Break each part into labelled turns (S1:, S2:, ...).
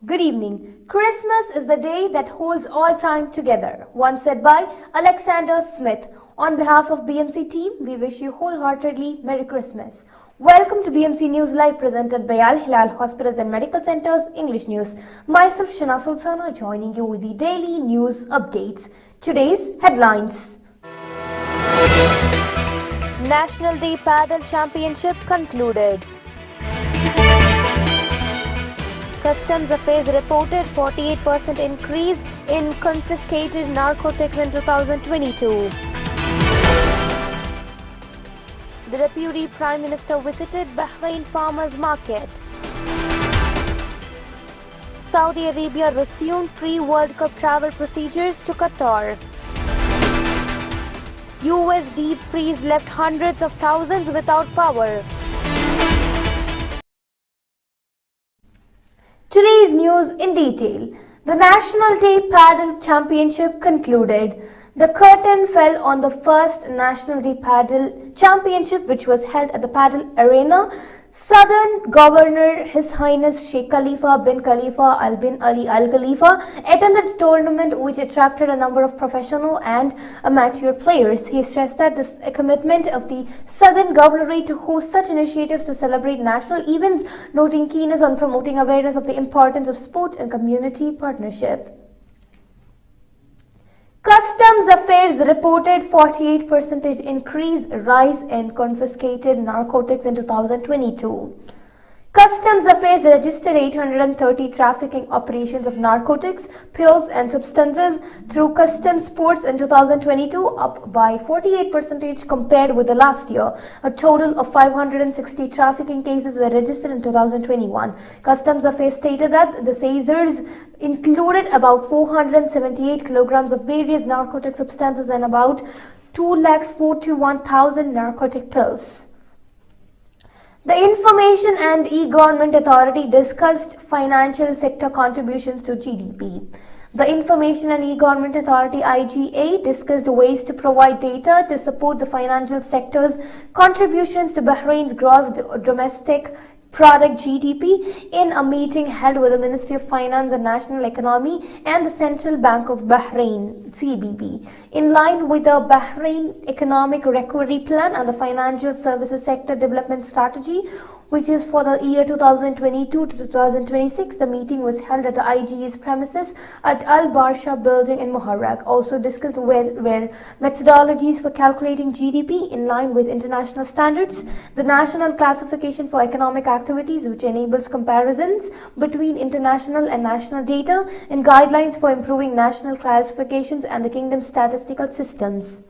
S1: Good evening. Christmas is the day that holds all time together, once said by Alexander Smith. On behalf of BMC team, we wish you wholeheartedly Merry Christmas. Welcome to BMC News Live presented by Al Hilal Hospitals and Medical Centers English News. Myself Shana Sultana joining you with the daily news updates. Today's headlines.
S2: National Day Paddle Championship concluded. Customs Affairs reported 48% increase in confiscated narcotics in 2022. The Deputy Prime Minister visited Bahrain Farmers Market. Saudi Arabia resumed pre-World Cup travel procedures to Qatar. US deep freeze left hundreds of thousands without power.
S1: Today's news in detail. The National Day Paddle Championship concluded. The curtain fell on the first National Day Paddle Championship, which was held at the Paddle Arena. Southern Governor His Highness Sheikh Khalifa bin Khalifa Al bin Ali Al Khalifa attended the tournament, which attracted a number of professional and amateur players. He stressed that this commitment of the Southern Governorate to host such initiatives to celebrate national events, noting keenness on promoting awareness of the importance of sport and community partnership. Customs Affairs reported 48% rise in confiscated narcotics in 2022. Customs Affairs registered 830 trafficking operations of narcotics, pills and substances through customs ports in 2022, up by 48% compared with the last year. A total of 560 trafficking cases were registered in 2021. Customs Affairs stated that the seizures included about 478 kilograms of various narcotic substances and about 241,000 narcotic pills. The Information and E-Government Authority discussed financial sector contributions to GDP. The Information and E-Government Authority IGA discussed ways to provide data to support the financial sector's contributions to Bahrain's gross domestic product GDP in a meeting held with the Ministry of Finance and National Economy and the Central Bank of Bahrain (CBB). In line with the Bahrain Economic Recovery Plan and the Financial Services Sector Development Strategy, which is for the year 2022 to 2026, the meeting was held at the IGA's premises at Al Barsha building in Muharraq. Also discussed were methodologies for calculating GDP in line with international standards, the National Classification for Economic Activities, which enables comparisons between international and national data, and guidelines for improving national classifications and the kingdom's statistical systems.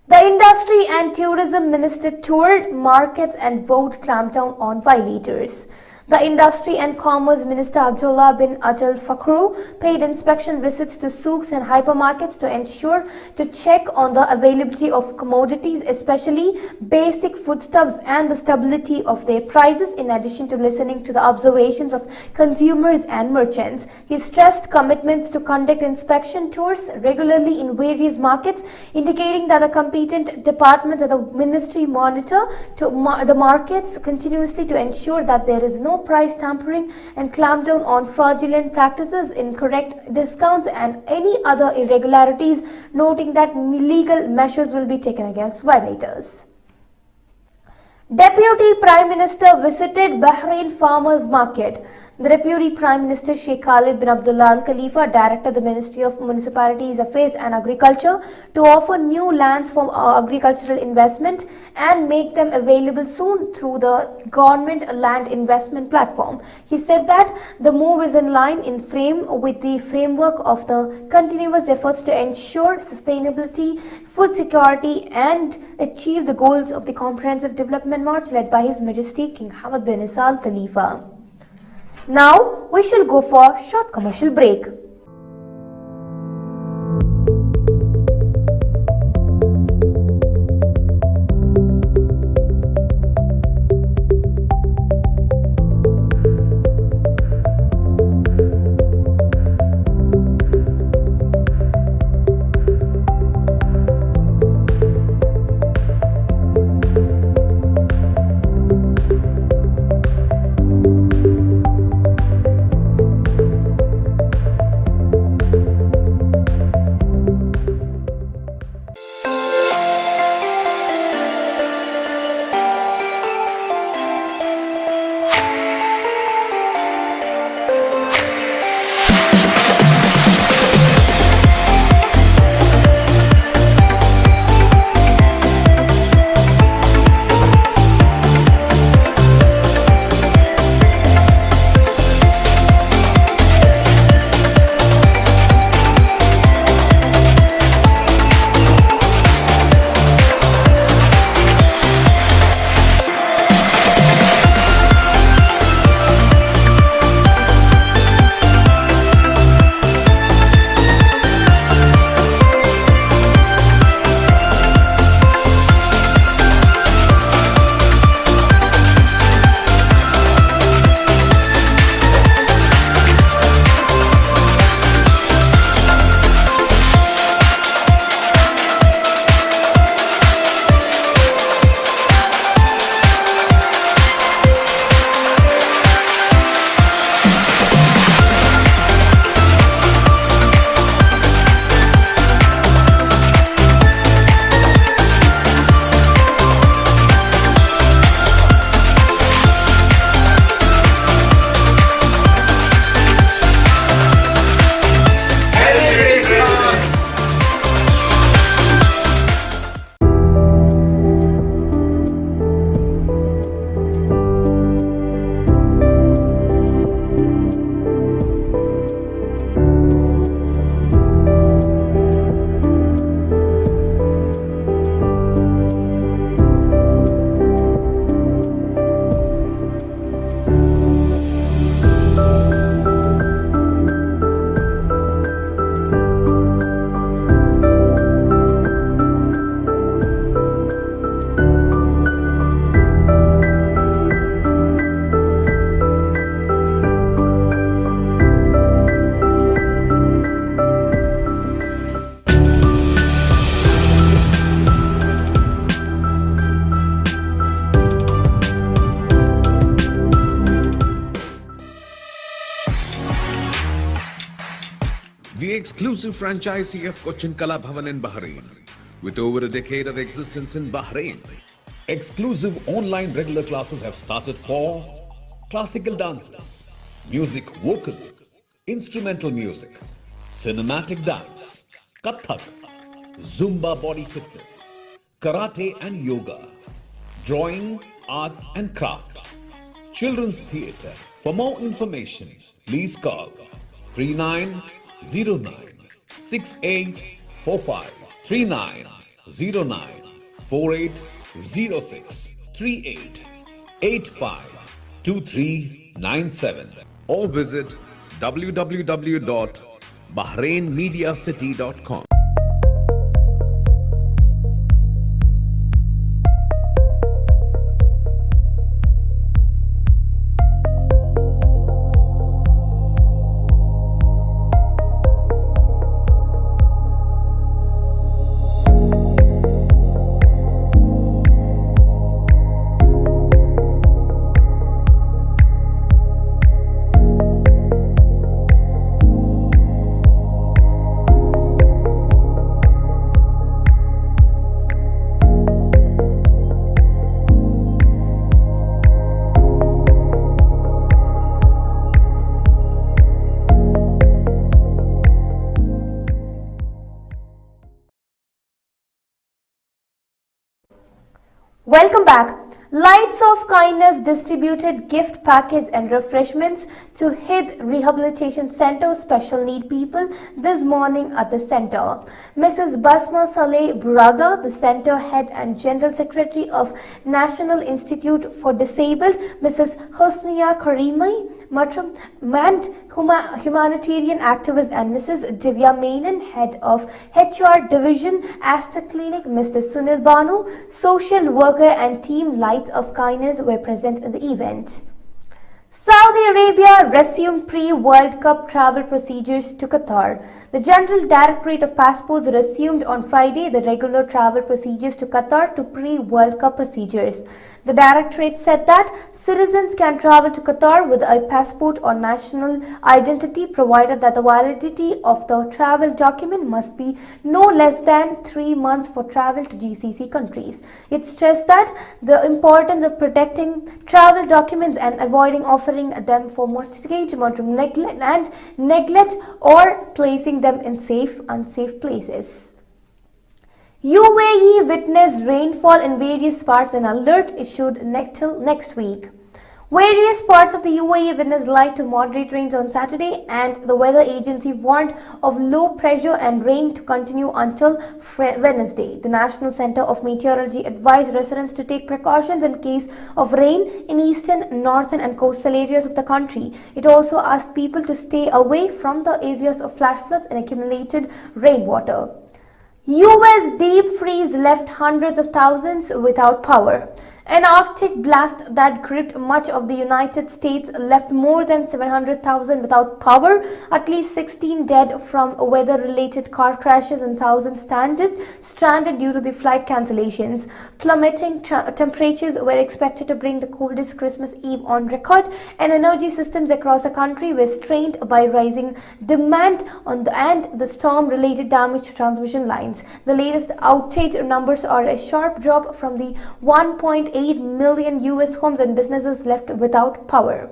S1: The Industry and Tourism Minister toured markets and vowed clampdown on violators. The Industry and Commerce Minister Abdullah bin Adel Fakhru paid inspection visits to souks and hypermarkets to check on the availability of commodities, especially basic foodstuffs, and the stability of their prices, in addition to listening to the observations of consumers and merchants. He stressed commitments to conduct inspection tours regularly in various markets, indicating that the competent departments of the ministry monitor the markets continuously to ensure that there is no price tampering and clamp down on fraudulent practices, incorrect discounts and any other irregularities, noting that legal measures will be taken against violators. Deputy Prime Minister visited Bahrain Farmers Market. The Deputy Prime Minister Sheikh Khalid bin Abdullah Al Khalifa directed the Ministry of Municipalities Affairs and Agriculture to offer new lands for agricultural investment and make them available soon through the Government Land Investment Platform. He said that the move is in line with the framework of the continuous efforts to ensure sustainability, food security and achieve the goals of the Comprehensive Development March led by His Majesty King Hamad bin Isa Al Khalifa. Now we shall go for a short commercial break.
S3: the exclusive franchisee of Cochin Kala Bhavan in Bahrain. With over a decade of existence in Bahrain, exclusive online regular classes have started for classical dances, music vocal, instrumental music, cinematic dance, Kathak, Zumba body fitness, karate and yoga, drawing, arts and craft, children's theatre. For more information, please call 3909 6845 3909 4806 3885 2397 or visit www.bahrainmediacity.com.
S1: Welcome back. Lights of Kindness distributed gift packets and refreshments to Hind Rehabilitation Center special need people this morning at the center. Mrs. Basma Saleh Burada, the center head and general secretary of National Institute for Disabled, Mrs. Husniya Karimi, and humanitarian activist, and Mrs. Divya Menon, head of HR division, Asta Clinic, Mr. Sunil Banu, social worker and team Lights of Kindness were present in the event. Saudi Arabia resumed pre-World Cup travel procedures to Qatar. The General Directorate of Passports resumed on Friday the regular travel procedures to Qatar to pre-World Cup procedures. The Directorate said that citizens can travel to Qatar with a passport or national identity provided that the validity of the travel document must be no less than 3 months for travel to GCC countries. It stressed that the importance of protecting travel documents and avoiding offering them for mortgage, neglect or placing them in unsafe places. UAE witnessed rainfall in various parts, and alert issued till next week. Various parts of the UAE witnessed light to moderate rains on Saturday, and the weather agency warned of low pressure and rain to continue until Wednesday. The National Center of Meteorology advised residents to take precautions in case of rain in eastern, northern and coastal areas of the country. It also asked people to stay away from the areas of flash floods and accumulated rainwater. US deep freeze left hundreds of thousands without power. An Arctic blast that gripped much of the United States left more than 700,000 without power, at least 16 dead from weather-related car crashes and thousands stranded due to the flight cancellations. Plummeting temperatures were expected to bring the coldest Christmas Eve on record, and energy systems across the country were strained by rising demand and the storm-related damage to transmission lines. The latest outage numbers are a sharp drop from the 1.8 million US homes and businesses left without power.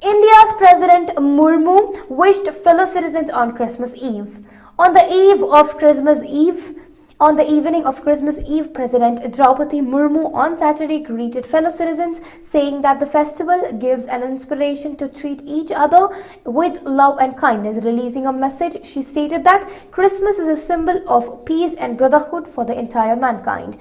S1: India's President Murmu wished fellow citizens on Christmas Eve. On the evening of Christmas Eve, President Draupadi Murmu on Saturday greeted fellow citizens, saying that the festival gives an inspiration to treat each other with love and kindness. Releasing a message, she stated that Christmas is a symbol of peace and brotherhood for the entire mankind.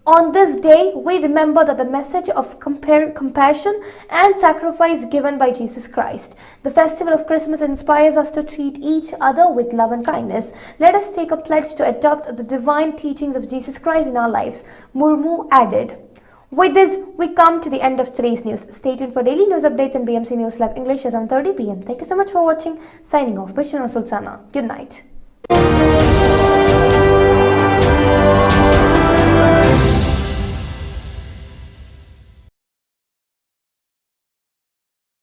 S1: On this day, we remember that the message of compassion and sacrifice given by Jesus Christ. The festival of Christmas inspires us to treat each other with love and kindness. Let us take a pledge to adopt the divine teachings of Jesus Christ in our lives, Murmu added. With this, we come to the end of today's news. Stay tuned for daily news updates in BMC News Lab English at 7:30 p.m. Thank you so much for watching. Signing off, Bishnu Sultana. Good night.